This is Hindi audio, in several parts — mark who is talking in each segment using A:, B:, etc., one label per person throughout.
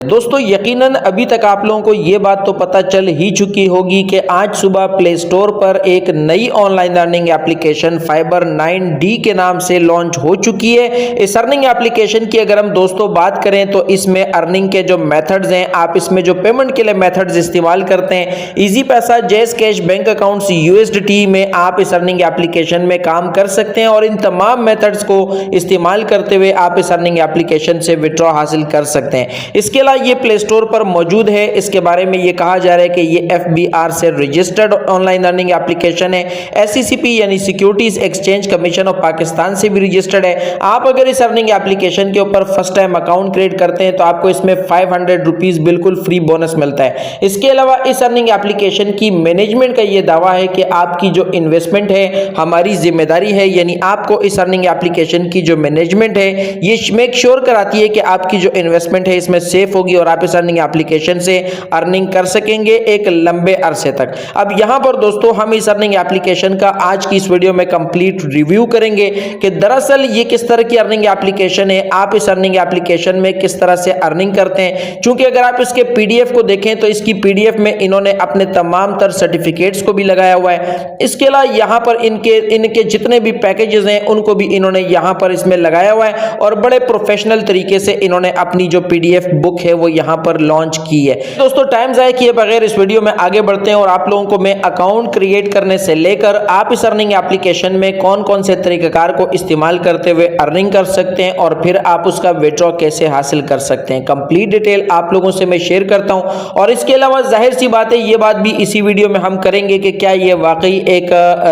A: दोस्तों यकीनन अभी तक आप लोगों को ये बात तो पता चल ही चुकी होगी कि आज सुबह प्ले स्टोर पर एक नई online earning application fibre 9D के नाम से लॉन्च हो चुकी है। इस अर्निंग एप्लीकेशन की अगर हम दोस्तों बात करें तो इसमें अर्निंग के जो मेथड्स हैं, आप इसमें जो पेमेंट के लिए मेथड्स इस्तेमाल करते हैं, इजी पैसा, jazz cash, bank accounts, USDT में आप इस अर्निंग एप्लीकेशन में काम कर सकते हैं और इन तमाम मेथड्स को इस्तेमाल करते हुए आप इस अर्निंग एप्लीकेशन से विड्रॉ हासिल कर सकते हैं। इसके ये प्ले स्टोर पर मौजूद है। इसके बारे में ये कहा जा रहा है कि ये FBR से रजिस्टर्ड ऑनलाइन अर्निंग एप्लीकेशन है। SECP यानी securities exchange commission of Pakistan से भी रजिस्टर्ड है। आप अगर इस अर्निंग एप्लीकेशन के ऊपर फर्स्ट टाइम अकाउंट क्रिएट करते हैं तो आपको इसमें 500 रुपीज बिल्कुल फ्री बोनस मिलता है। इसके अलावा इस अर्निंग एप्लीकेशन की मैनेजमेंट का ये दावा है कि आपकी जो इन्वेस्टमेंट है हमारी जिम्मेदारी है, यानी आपको इस अर्निंग एप्लीकेशन की जो मैनेजमेंट है ये मेक श्योर कराती है कि आपकी जो इन्वेस्टमेंट है इसमें सेफ होगी और आप इस अर्निंग एप्लीकेशन से अर्निंग कर सकेंगे एक लंबे अरसे तक। अब यहां पर दोस्तों हम इस अर्निंग एप्लीकेशन का आज की इस वीडियो में कंप्लीट रिव्यू करेंगे कि दरअसल ये किस तरह की अर्निंग एप्लीकेशन है, आप इस अर्निंग एप्लीकेशन में किस तरह से अर्निंग करते हैं। क्योंकि अगर आप इसके PDF को देखें तो इसकी PDF में इन्होंने अपने तमाम तर सर्टिफिकेट्स को भी लगाया हुआ है। इसके अलावा यहां पर इनके जितने भी पैकेजेस हैं उनको भी इन्होंने यहां पर इसमें लगाया हुआ है और बड़े प्रोफेशनल तरीके से इन्होंने अपनी जो PDF बुक है वो यहां पर लॉन्च की है। दोस्तों टाइम ज़ाया किए बगैर इस वीडियो में आगे बढ़ते हैं और आप लोगों को मैं अकाउंट क्रिएट करने से लेकर आप इस अर्निंग एप्लीकेशन में कौन कौन से तरीकेकार को इस्तेमाल करते हुए अर्निंग कर सकते हैं और फिर आप उसका विड्रॉ कैसे हासिल कर सकते हैं, कंप्लीट डिटेल आप लोगों से मैं शेयर करता हूं। और इसके अलावा जाहिर सी बात है ये बात भी इसी वीडियो में हम करेंगे कि क्या ये वाकई एक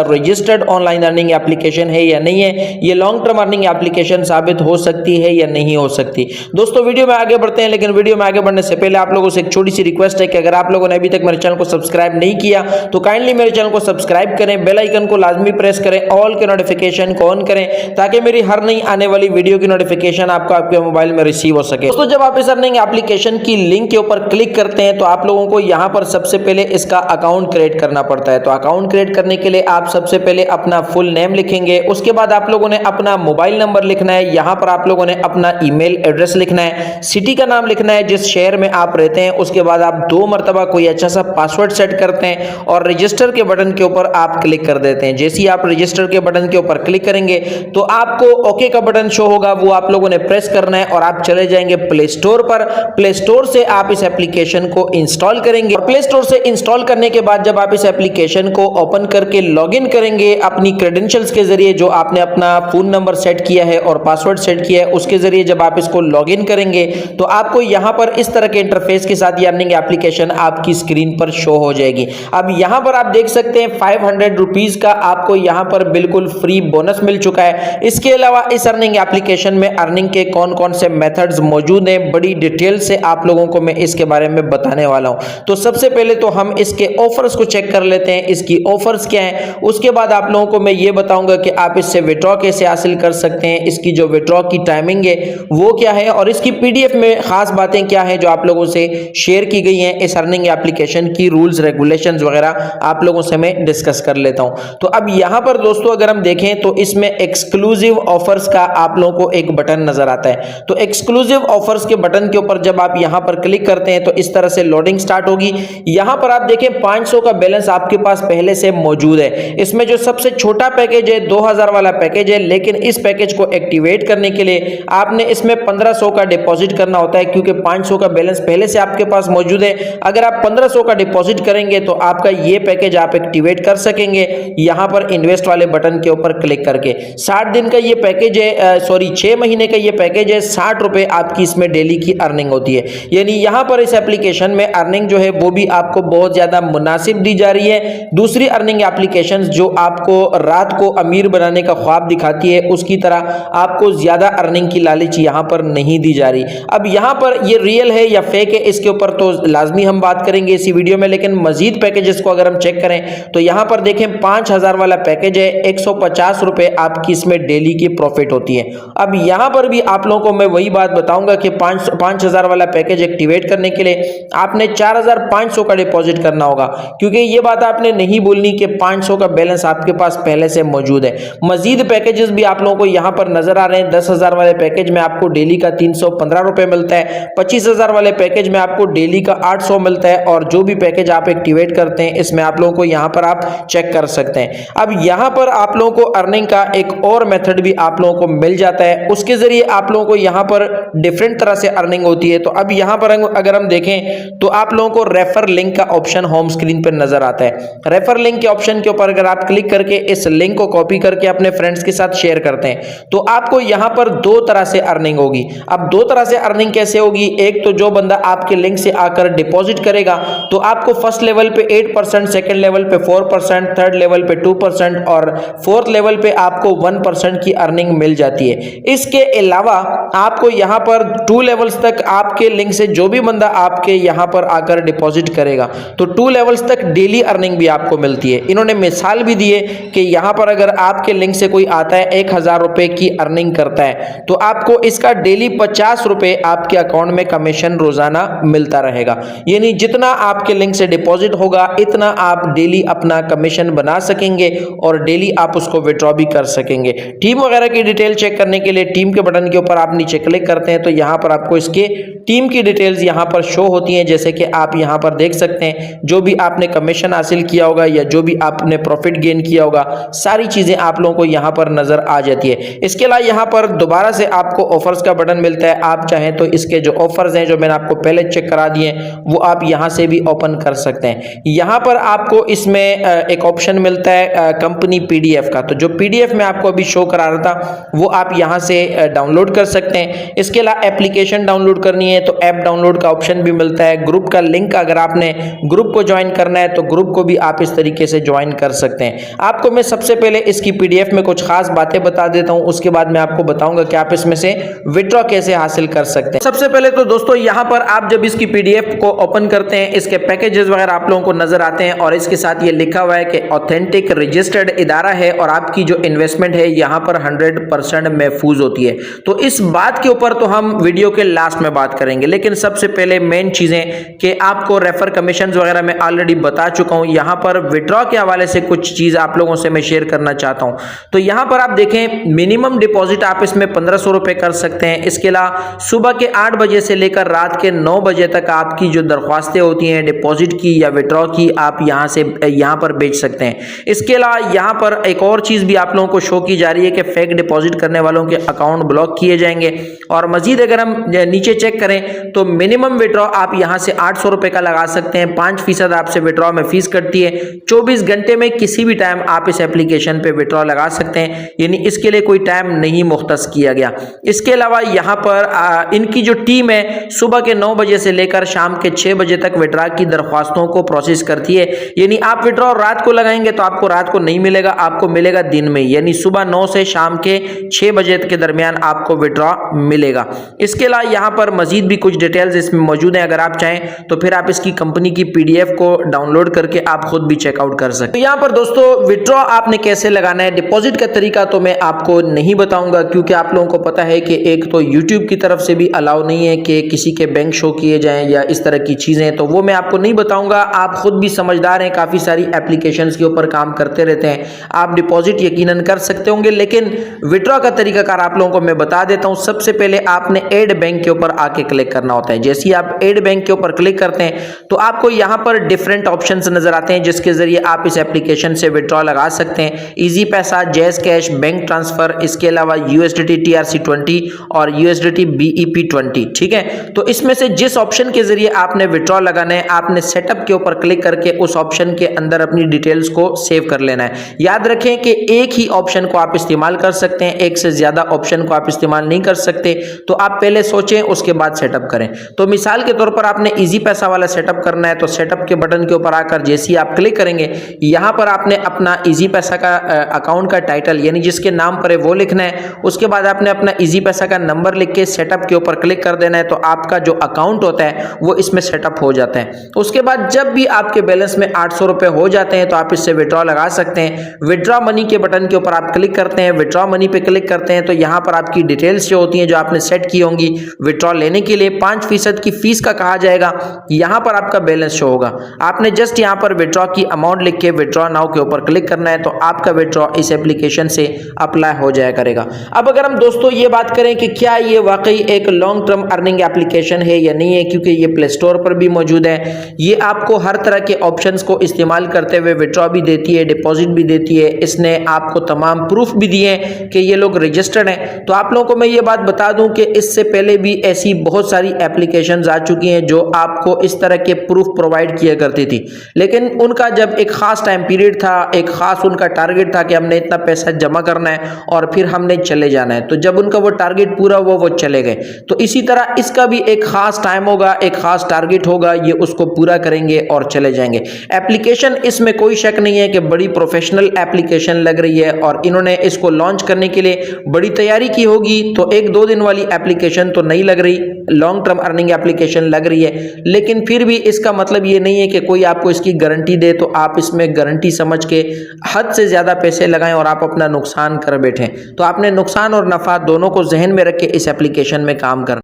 A: रजिस्टर्ड ऑनलाइन अर्निंग एप्लीकेशन है या नहीं है, ये लॉन्ग टर्म अर्निंग एप्लीकेशन साबित हो सकती है या नहीं हो सकती। दोस्तों वीडियो में आगे बढ़ते हैं, लेकिन वीडियो में आगे बढ़ने से पहले आप लोगों से एक छोटी सी रिक्वेस्ट है कि अगर आप लोगों ने अभी तक मेरे चैनल को सब्सक्राइब नहीं किया तो काइंडली मेरे चैनल को सब्सक्राइब करें, बेल आइकन को लाजमी प्रेस करें, ऑल के नोटिफिकेशन को ऑन करें ताकि मेरी हर नई आने वाली वीडियो की नोटिफिकेशन आपको आपके मोबाइल में रिसीव हो सके। दोस्तों जब आप इस अर्निंग एप्लीकेशन की लिंक के ऊपर क्लिक करते हैं तो आप लोगों को यहां पर सबसे पहले इसका अकाउंट क्रिएट करना पड़ता है। तो अकाउंट क्रिएट करने के लिए आप सबसे पहले अपना फुल नेम लिखेंगे, उसके बाद आप लोगों ने अपना मोबाइल नंबर लिखना है, यहां पर आप लोगों ने अपना ईमेल एड्रेस लिखना है, सिटी का नाम लिखना है जिस शहर में आप रहते हैं, उसके बाद आप 2 मरतबा कोई अच्छा सा पासवर्ड सेट करते हैं और रजिस्टर के बटन के ऊपर आप क्लिक कर देते हैं। जैसे ही आप रजिस्टर के बटन के ऊपर क्लिक करेंगे तो आपको ओके का बटन शो होगा, वो आप लोगों ने प्रेस करना है और आप चले जाएंगे प्ले स्टोर पर। प्ले स्टोर से आप इस एप्लीकेशन को इंस्टॉल करेंगे और प्ले स्टोर से इंस्टॉल करने के बाद जब आप इस एप्लीकेशन को ओपन करके लॉगिन करेंगे अपनी क्रेडेंशियल्स के जरिए, जो आपने अपना फोन नंबर सेट किया है और पासवर्ड सेट किया है उसके जरिए जब आप इसको लॉगिन करेंगे तो आपको यहां पर इस तरह के इंटरफेस के साथ ये अर्निंग एप्लीकेशन आपकी स्क्रीन पर शो हो जाएगी। अब यहां पर आप देख सकते हैं 500 रुपीज का आपको यहां पर बिल्कुल फ्री बोनस मिल चुका है। इसके अलावा इस अर्निंग एप्लीकेशन में अर्निंग के कौन कौन से मेथड्स मौजूद हैं बड़ी डिटेल से आप लोगों को मैं इसके बारे में बताने वाला हूं। तो सबसे पहले तो हम इसके ऑफर्स को चेक कर लेते हैं, इसकी ऑफर्स क्या हैं। उसके बाद आप लोगों को मैं ये बताऊंगा कि आप इससे विड्रॉ कैसे हासिल कर सकते हैं, इसकी जो विड्रॉ की टाइमिंग है वो क्या है और इसकी PDF में खास बातें क्या है जो आप लोगों से शेयर की गई हैं। इस अर्निंग एप्लीकेशन की रूल्स रेगुलेशंस वगैरह आप लोगों से मैं डिस्कस कर लेता हूं। तो अब यहां पर दोस्तों अगर हम देखें तो इसमें एक्सक्लूसिव ऑफर्स का आप लोगों को एक बटन नजर आता है। तो एक्सक्लूसिव ऑफर्स के बटन के ऊपर जब आप यहां पर क्लिक करते हैं तो इस तरह से लोडिंग स्टार्ट होगी। यहां पर आप देखें 500 का बैलेंस आपके पास पहले से मौजूद है। इसमें जो सबसे छोटा पैकेज है 2000 वाला पैकेज है, लेकिन इस पैकेज को एक्टिवेट करने के लिए आपने इसमें 1500 का डिपॉजिट करना होता है क्योंकि 500 का बैलेंस पहले से आपके पास मौजूद है। अगर आप 1500 का डिपॉजिट करेंगे तो आपका ये पैकेज आप एक्टिवेट कर सकेंगे यहां पर इन्वेस्ट वाले बटन के ऊपर क्लिक करके। 60 दिन का ये पैकेज है, 6 महीने का ये पैकेज है, 60 रुपए आपकी इसमें डेली की अर्निंग होती है। यानी यहां पर इस एप्लीकेशन में अर्निंग जो है वो भी आपको बहुत ज्यादा मुनासिब दी जा रही है। दूसरी अर्निंग एप्लीकेशन जो आपको रात को अमीर बनाने का ख्वाब दिखाती है उसकी तरह आपको ज्यादा अर्निंग की लालच यहां पर नहीं दी जा रही। अब यहां पर ये रियल है या फेक है इसके ऊपर तो लाजमी हम बात करेंगे इसी वीडियो में, लेकिन मजीद पैकेजेस को अगर हम चेक करें तो यहां पर देखें 5000 वाला पैकेज है, 150 रुपए आपकी इसमें डेली की प्रॉफिट होती है। अब यहां पर भी आप लोगों को मैं वही बात बताऊंगा कि 5000 वाला पैकेज एक्टिवेट करने के लिए आपने 4500 का डिपॉजिट करना होगा, क्योंकि ये बात आपने नहीं बोलनी कि 500 का बैलेंस आपके पास पहले से मौजूद है। मजीद पैकेजेस भी आप लोगों को यहां पर नजर आ रहे हैं। 10,000 वाले पैकेज में आपको डेली का 315 रुपए मिलता है, 25,000 वाले पैकेज में आपको डेली का 800 मिलता है और जो भी पैकेज आप एक्टिवेट करते हैं इसमें आप लोगों को यहाँ पर आप चेक कर सकते हैं। अब यहाँ पर आप लोगों को अर्निंग का एक और मेथड भी आप लोगों को मिल जाता है, उसके जरिए आप लोगों को यहाँ पर डिफरेंट तरह से अर्निंग होती है। तो अब यहाँ पर अगर हम देखें तो आप लोगों को रेफर लिंक का ऑप्शन होम स्क्रीन पर नजर आता है। रेफर लिंक के ऑप्शन के ऊपर अगर आप क्लिक करके इस लिंक को कॉपी करके अपने फ्रेंड्स के साथ शेयर करते हैं तो आपको यहाँ पर दो तरह से अर्निंग होगी। अब दो तरह से अर्निंग कैसे होगी, एक तो जो बंदा आपके लिंक से आकर डिपॉजिट करेगा तो आपको फर्स्ट लेवल पे 8%, सेकंड लेवल पे 4%, थर्ड लेवल पे 2% और फोर्थ लेवल पे आपको 1% की अर्निंग मिल जाती है। इसके अलावा आपको यहाँ पर 2 लेवल्स तक आपके लिंक से जो भी बंदा आपके यहाँ पर आकर डिपॉजिट करेगा तो 2 लेवल्स तक डेली अर्निंग भी आपको मिलती है। इन्होंने मिसाल भी दी है कि यहाँ पर अगर आपके लिंक से कोई आता है 1,000 रुपए की अर्निंग करता है तो आपको इसका डेली 50 रुपए आपके अकाउंट में कमीशन रोजाना मिलता रहेगा। यानी जितना आपके लिंक से डिपॉजिट होगा इतना आप डेली अपना कमीशन बना सकेंगे और डेली आप उसको विड्रॉ भी कर सकेंगे। टीम वगैरह की डिटेल चेक करने के लिए टीम के बटन के ऊपर आप नीचे क्लिक करते हैं तो यहाँ पर आपको इसके टीम की डिटेल्स यहाँ पर शो होती हैं। जैसे कि आप यहाँ पर देख सकते हैं जो भी आपने कमीशन हासिल किया होगा या जो भी आपने प्रॉफिट गेन किया होगा सारी चीजें आप लोगों को यहाँ पर नजर आ जाती है। इसके अलावा यहाँ पर दोबारा से आपको ऑफर्स का बटन मिलता है। आप चाहें तो इसके जो ऑफर्स हैं जो मैंने आपको पहले चेक करा दिए वो आप यहाँ से भी ओपन कर सकते हैं। यहाँ पर आपको इसमें एक ऑप्शन मिलता है कंपनी पीडीएफ का, तो जो पीडीएफ में आपको अभी शो करा रहा था वो आप यहाँ से डाउनलोड कर सकते हैं। इसके अलावा एप्लीकेशन डाउनलोड करनी है तो ऐप डाउनलोड का ऑप्शन भी मिलता है। ग्रुप का लिंक अगर आपने ग्रुप को ज्वाइन करना है तो ग्रुप को भी आप इस तरीके से ज्वाइन कर सकते हैं। आपको मैं सबसे पहले इसकी पीडीएफ में कुछ खास बातें बता देता हूं, उसके बाद मैं आपको बताऊंगा कि आप इसमें से विड्रॉ कैसे हासिल कर सकते हैं। सबसे पहले तो दोस्तों यहाँ पर आप जब इसकी पीडीएफ को ओपन करते हैं इसके पैकेजेस वगैरह आप लोगों को नजर आते हैं और इसके साथ ये लिखा हुआ है कि ऑथेंटिक रजिस्टर्ड इदारा है और आपकी जो इन्वेस्टमेंट है यहाँ पर 100% महफूज होती है। तो इस बात के ऊपर तो हम वीडियो के लास्ट में बात करेंगे, लेकिन सबसे पहले मेन चीजें कि आपको रेफर कमीशन वगैरह मैं ऑलरेडी बता चुका हूं। यहाँ पर विड्रॉ के हवाले से कुछ चीज आप लोगों से मैं शेयर करना चाहता हूं। तो यहाँ पर आप देखें मिनिमम डिपॉजिट आप इसमें 1500 रुपए कर सकते हैं। इसके अलावा सुबह के 8 बजे से लेकर रात के 9 बजे तक आपकी जो दरख्वास्तें होती हैं डिपॉजिट की या विड्रॉ की आप यहाँ पर बेच सकते हैं। इसके अलावा यहाँ पर एक और चीज भी आप लोगों को शो की जा रही है कि फेक डिपॉजिट करने वालों के अकाउंट ब्लॉक किए जाएंगे। और मजीद अगर हम नीचे चेक करें तो मिनिमम विड्रॉ आप यहाँ से 800 रुपए का लगा सकते हैं। 5% आपसे विड्रॉ में फीस कटती है। 24 घंटे में किसी भी टाइम आप इस एप्लीकेशन पे विड्रॉ लगा सकते हैं, यानी इसके लिए कोई टाइम नहीं मुख्तस किया गया। इसके अलावा यहाँ पर इनकी जो टीम है सुबह के 9 बजे से लेकर शाम के 6 बजे तक विड्रॉ की दरख्वास्तों को प्रोसेस करती है। यानी आप विड्रॉ रात को लगाएंगे तो आपको रात को नहीं मिलेगा, आपको मिलेगा दिन में, यानी सुबह 9 से शाम के 6 बजे के दरमियान आपको विड्रॉ मिलेगा। इसके अलावा यहाँ पर मजीद भी कुछ डिटेल्स इसमें मौजूद हैं। अगर आप चाहें तो फिर आप इसकी कंपनी की पीडीएफ को डाउनलोड करके आप खुद भी चेकआउट कर सकते हैं। तो यहाँ पर दोस्तों विड्रॉ आपने कैसे लगाना है, डिपॉजिट का तरीका तो मैं आपको नहीं बताऊंगा क्योंकि आप लोगों को पता है कि एक तो यूट्यूब की तरफ से भी अलाउ नहीं है कि किसी के बैंक शो किए जाएं या इस तरह की चीजें, तो वो मैं आपको नहीं बताऊंगा। आप खुद भी समझदार हैं, काफी सारी एप्लीकेशंस के ऊपर काम करते रहते हैं, आप डिपॉजिट यकीनन कर सकते होंगे। लेकिन विड्रॉ का तरीकाकार आप लोगों को मैं बता देता हूं। सबसे पहले आपने एड बैंक के ऊपर आके क्लिक करना होता है। जैसे ही आप एड बैंक के ऊपर क्लिक करते हैं तो आपको यहां पर डिफरेंट ऑप्शंस नजर आते हैं जिसके जरिए आप इस एप्लीकेशन से विड्रॉ लगा सकते हैं। इजी पैसा, जैज कैश, बैंक ट्रांसफर, इसके अलावा USDT TRC20 और USDT BEP20। ठीक है, तो इसमें से जिस ऑप्शन के जरिए आपने विड्रॉ लगाना है आपने सेटअप के ऊपर क्लिक करके उस ऑप्शन के अंदर अपनी डिटेल्स को सेव कर लेना है। याद रखें कि एक ही ऑप्शन को आप इस्तेमाल कर सकते हैं, एक से ज्यादा ऑप्शन को आप इस्तेमाल नहीं कर सकते। तो आप पहले सोचें उसके बाद सेटअप करें। तो मिसाल के तौर पर आपने इजी पैसा वाला सेटअप करना है तो सेटअप के बटन के ऊपर आकर जैसे ही आप क्लिक करेंगे यहां पर आपने अपना इजी पैसा का अकाउंट का टाइटल यानी जिसके नाम पर है वो लिखना है। उसके बाद आपने अपना इजी पैसा का नंबर लिख के सेटअप के ऊपर क्लिक कर देना है तो आपका जो अकाउंट होता है वो इसमें सेटअप हो जाता है। उसके बाद जब भी आपके बैलेंस में 800 रुपए हो जाते हैं तो आप इससे विड्रॉ लगा सकते हैं। विड्रॉ मनी के बटन के ऊपर आप क्लिक करते हैं, विड्रॉ मनी पे क्लिक करते हैं तो यहां पर आपकी डिटेल्स जो होती हैं जो आपने सेट की होंगी विड्रॉ लेने के लिए 5% की फीस का कहा जाएगा। यहां पर आपका बैलेंस शो होगा। आपने जस्ट यहां पर विड्रॉ की अमाउंट लिख के विड्रॉ नाउ के ऊपर क्लिक करना है तो आपका विड्रॉ इस एप्लीकेशन से अप्लाई हो जाया करेगा। अब अगर हम दोस्तों ये बात करें कि क्या ये वाकई एक long term earning earning application है या नहीं है, क्योंकि ये प्ले स्टोर पर भी मौजूद है। ये आपको हर तरह के ऑप्शंस को इस्तेमाल करते हुए विड्रॉ भी देती है, डिपॉजिट भी देती है। इसने आपको तमाम प्रूफ भी दिए हैं कि ये लोग रजिस्टर्ड हैं। तो आप लोगों को मैं ये बात बता दूं कि इससे पहले भी ऐसी बहुत सारी एप्लीकेशंस आ चुकी हैं जो आपको इस तरह के प्रूफ प्रोवाइड किया करती थी, लेकिन उनका जब एक खास टाइम पीरियड था, एक खास उनका टारगेट था कि हमने इतना पैसा जमा करना है और फिर हमने चले जाना है, तो जब उनका वो टारगेट पूरा हुआ वो चले गए। तो इसी तरह इसका भी एक खास टाइम होगा, एक खास टारगेट होगा, ये उसको पूरा करेंगे और चले जाएंगे। एप्लीकेशन इसमें कोई शक नहीं है कि बड़ी प्रोफेशनल एप्लीकेशन लग रही है और इन्होंने इसको लॉन्च करने के लिए बड़ी तैयारी की होगी। तो एक दो दिन वाली एप्लीकेशन तो नहीं लग रही, लॉन्ग टर्म अर्निंग एप्लीकेशन लग रही है, लेकिन फिर भी इसका मतलब ये नहीं है कि कोई आपको इसकी गारंटी दे तो आप इसमें गारंटी समझ के हद से ज्यादा पैसे लगाएं और आप अपना नुकसान कर बैठें। तो आपने नुकसान और नफा दोनों को जहन में रख के इस एप्लीकेशन में काम करना।